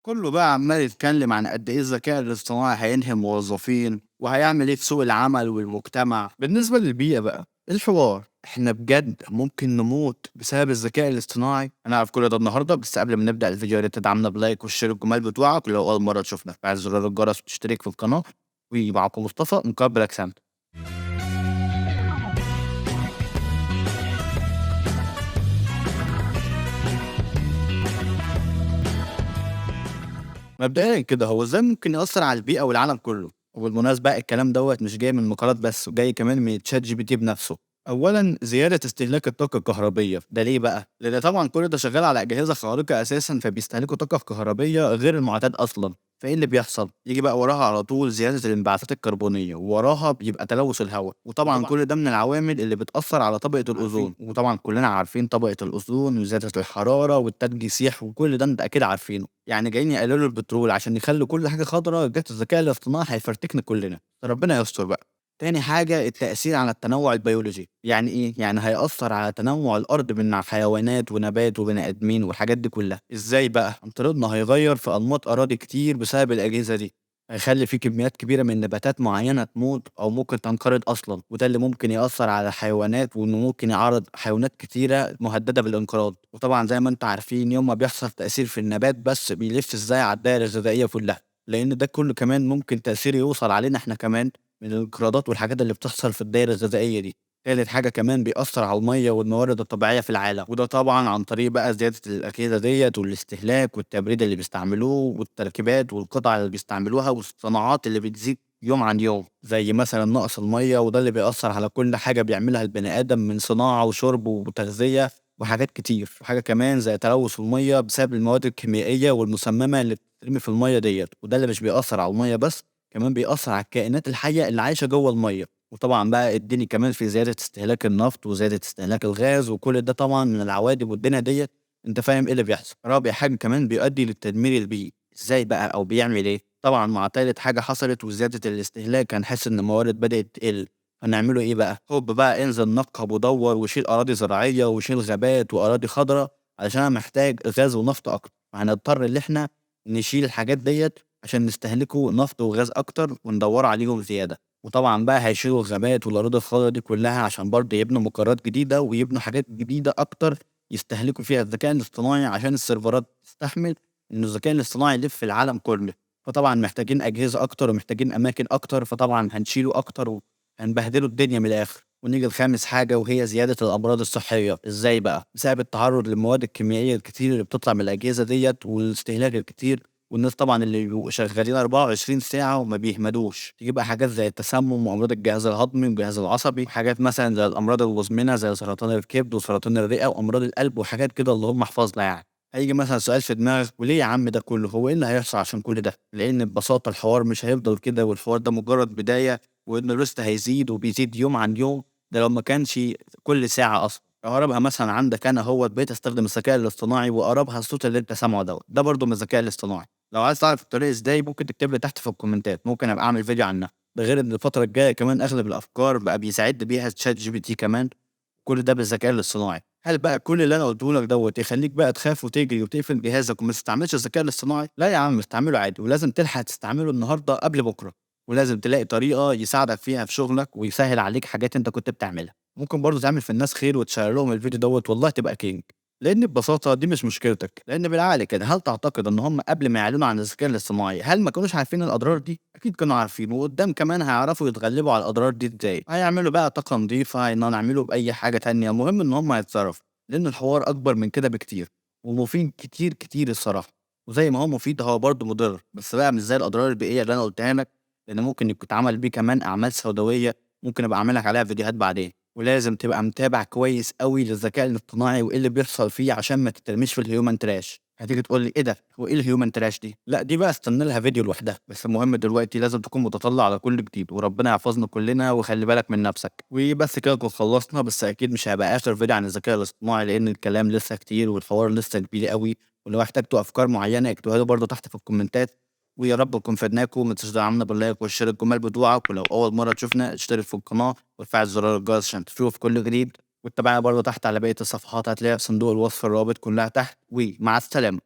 كله بقى عمال يتكلم عن قد ايه الذكاء الاصطناعي هينهي الموظفين وهيعمل ايه في سوق العمل والمجتمع. بالنسبة للبيئة بقى إيه الحوار، احنا بجد ممكن نموت بسبب الذكاء الاصطناعي. هنعرف كل ده النهارده، بس قبل ما نبدأ الفيديو يا ريت تدعمنا بلايك وشير الجمال بتوعك، ولو اول مرة تشوفنا فعل زرار الجرس وتشترك في القناة. ومعكم مصطفى من قبل اكسنت. مبدئيًا كده، هو إزاي ممكن يأثّر على البيئة والعالم كلّه؟ وبالمناسبة الكلام دوّة مش جاي من مقالات بس، وجاي كمان من ChatGPT بنفسه. أولًا زيادة استهلاك الطاقة الكهربية، ده ليه بقى؟ لإن طبعًا كل ده شغال على أجهزة خارقة أساسًا، فبيستهلكوا طاقة كهربية غير المعتاد أصلًا. فإيه اللي بيحصل؟ ييجي بقى وراها على طول زيادة الانبعاثات الكربونية، ووراها بيبقى تلوث الهوا، وطبعًا كل ده من العوامل اللي بتأثّر على طبقة الأوزون، وطبعًا كلنا عارفين طبقة الأوزون وزيادة الحرارة والتلج يسيح وكل ده أنت أكيد عارفينه. يعني جايين يقللوا البترول عشان يخلّوا كل حاجة خضرا، جات الذكاء الاصطناعي هيفرتكنا كلنا، فربنا يستر بقى. تاني حاجة التأثير على التنوع البيولوجي، يعني إيه؟ يعني هيأثّر على تنوع الأرض بين حيوانات ونبات وبني آدمين والحاجات دي كلها. إزاي بقى؟ هنفترضنا هيغيّر في أنماط أراضي كتير بسبب الأجهزة دي، هيخلّي في كميات كبيرة من نباتات معيّنة تموت أو ممكن تنقرض أصلًا، وده اللي ممكن يأثّر على الحيوانات، وإنه ممكن يعرّض حيوانات كتيرة مهددة بالانقراض. وطبعًا زي ما أنتم عارفين يوم ما بيحصل تأثير في النبات بس بيلف إزاي على الدايرة الغذائية كلها، لإن ده كله كمان ممكن تأثيره يوصل علينا إحنا كمان من الانقراضات والحاجات اللي بتحصل في الدايرة الغذائية دي. تالت حاجة كمان بيأثّر على المَيّة والموارد الطبيعية في العالم، وده طبعًا عن طريق بقى زيادة الأجهزة ديّة والاستهلاك والتبريد اللي بيستعملوه والتركيبات والقطع اللي بيستعملوها والصناعات اللي بتزيد يوم عن يوم، زي مثلًا نقص المَيّة، وده اللي بيأثّر على كل حاجة بيعملها البني آدم من صناعة وشرب وتغذية وحاجات كتير. وحاجة كمان زي تلوث المَيّة بسبب المواد الكيميائية والمسممة اللي بتترمي في المَيّة ديّة، وده اللي مش بيأثّر على المَيّة بس، كمان بيأثّر على الكائنات الحية اللي عايشة جوّه المَيّة. وطبعًا بقى ادّيني كمان في زيادة استهلاك النفط وزيادة استهلاك الغاز، وكل ده طبعًا من العوادم والدنيا ديّة أنت فاهم إيه اللي بيحصل. رابع حاجة كمان بيؤدي للتدمير البيئي، إزاي بقى أو بيعمل إيه؟ طبعًا مع تالت حاجة حصلت وزيادة الاستهلاك هنحس إن الموارد بدأت تقل، هنعمله إيه بقى؟ هوب بقى انزل نقّب ودوّر وشيل أراضي زراعية وشيل غابات وأراضي خضرا، علشان أنا محتاج غاز ونفط أكتر، فهنضطر إن إحنا نشيل الحاجات ديّة عشان نستهلكوا نفط وغاز أكتر وندوّروا عليهم زيادة. وطبعًا بقى هيشيلوا الغابات والأراضي الخضرا دي كلّها عشان برضه يبنوا مقرات جديدة ويبنوا حاجات جديدة أكتر يستهلكوا فيها الذكاء الاصطناعي عشان السيرفرات تستحمل إن الذكاء الاصطناعي يلِف في العالم كلّه. فطبعًا محتاجين أجهزة أكتر ومحتاجين أماكن أكتر، فطبعًا هنشيله أكتر وهنبهدلوا الدنيا من الآخر. ونيجي لخامس حاجة وهي زيادة الأمراض الصحية، إزاي بقى؟ بسبب التعرُّض للمواد الكيميائية الكتير اللي بتطلع من الأجهزة ديّة والاستهلاك الكتير، والناس طبعًا اللي بيبقوا شغالين 24 ساعة وما بيهمدوش، تيجي بقى حاجات زي التسمم وأمراض الجهاز الهضمي والجهاز العصبي، وحاجات مثلًا زي الأمراض المزمنة زي سرطان الكبد وسرطان الرئة وأمراض القلب وحاجات كده اللهم احفظنا يعني. هييجي مثلًا سؤال في دماغك، وليه يا عم ده كله؟ هو إيه اللي هيحصل عشان كل ده؟ لإن ببساطة الحوار مش هيفضل كده، والحوار ده مجرد بداية، وإنه لسه هيزيد وبيزيد يوم عن يوم، ده لو ما كانش كل ساعة أصلًا. أقربها مثلًا عندك أنا أهوّة بقيت أستخدم الذكاء الاصطناعي وأقربها الصوت اللي أنت سامعه دوّة، ده برضه من الذكاء الاصطناعي. لو عايز تعرف الطريقة إزاي ممكن تكتب لي تحت في الكومنتات، ممكن أبقى أعمل فيديو عنها. ده غير إن الفترة الجاية كمان أغلب الأفكار بقى بيساعدني بيها ChatGPT كمان، كل ده بالذكاء الاصطناعي. هل بقى كل اللي أنا قُلته لك دوّة يخلّيك بقى تخاف وتجري وتقفل جهازك وما تستعملش الذكاء الاصطناعي؟ لا يا عم، استعمله عادي، ولازم تلحق تستعمله النهارده قبل بُكرة، ولازم تلاقي طريقة يساعدك فيها في شغلك ويسهّل عليك حاجات أنت كنت بتعملها. ممكن برضه تعمل في الناس خير وتشيّر لهم الفيديو دوّة، والله تبقى كينج. لإن ببساطة دي مش مشكلتك، لإن بالعقل كده هل تعتقد إن هم قبل ما يعلنوا عن الذكاء الاصطناعي هل ما كانوش عارفين الأضرار دي؟ أكيد كانوا عارفين، وقدّام كمان هيعرفوا يتغلبوا على الأضرار دي إزاي. هيعملوا بقى طاقة نضيفة، إن نعمله بأي حاجة تانية، المهم إن هم يتصرفوا، لإن الحوار أكبر من كده بكتير، ومفيد كتير، كتير الصراحة. وزي ما هو مفيد هو برضه مُضر، بس بقى مش زي الأضرار البيئية اللي أنا قُلتها لك، لإن ممكن يتعمل بيه كمان أعمال سوداوية، ممكن أبقى أعمل لك عليها فيديوهات بعدين. ولازم تبقى متابع كويس أوي للذكاء الاصطناعي وإيه اللي بيحصل فيه عشان ما تترميش في الhuman trash. هتيجي تقول لي إيه ده؟ هو إيه الhuman trash دي؟ لأ دي بقى استنى لها فيديو لوحدها، بس المهم دلوقتي لازم تكون متطلع على كل جديد، وربنا يحفظنا كلنا وخلّي بالك من نفسك. وبس كده نكون خلصنا، بس أكيد مش هيبقى آخر فيديو عن الذكاء الاصطناعي، لإن الكلام لسه كتير والحوار لسه كبير أوي، ولو احتجتوا أفكار معينة اكتبوها لي برضه تحت في الكومنتات. ويا رب نكون فدناكم، ما تنسوش تدعمونا باللايك والشير الجمال بتوعك، ولو أول مرة تشوفنا اشترك في القناة وتفعل زرار الجرس عشان تشوف كل جديد. واتابعنا برضه تحت على بقية الصفحات هتلاقيها في صندوق الوصف الرابط كلها تحت، ومع السلامة.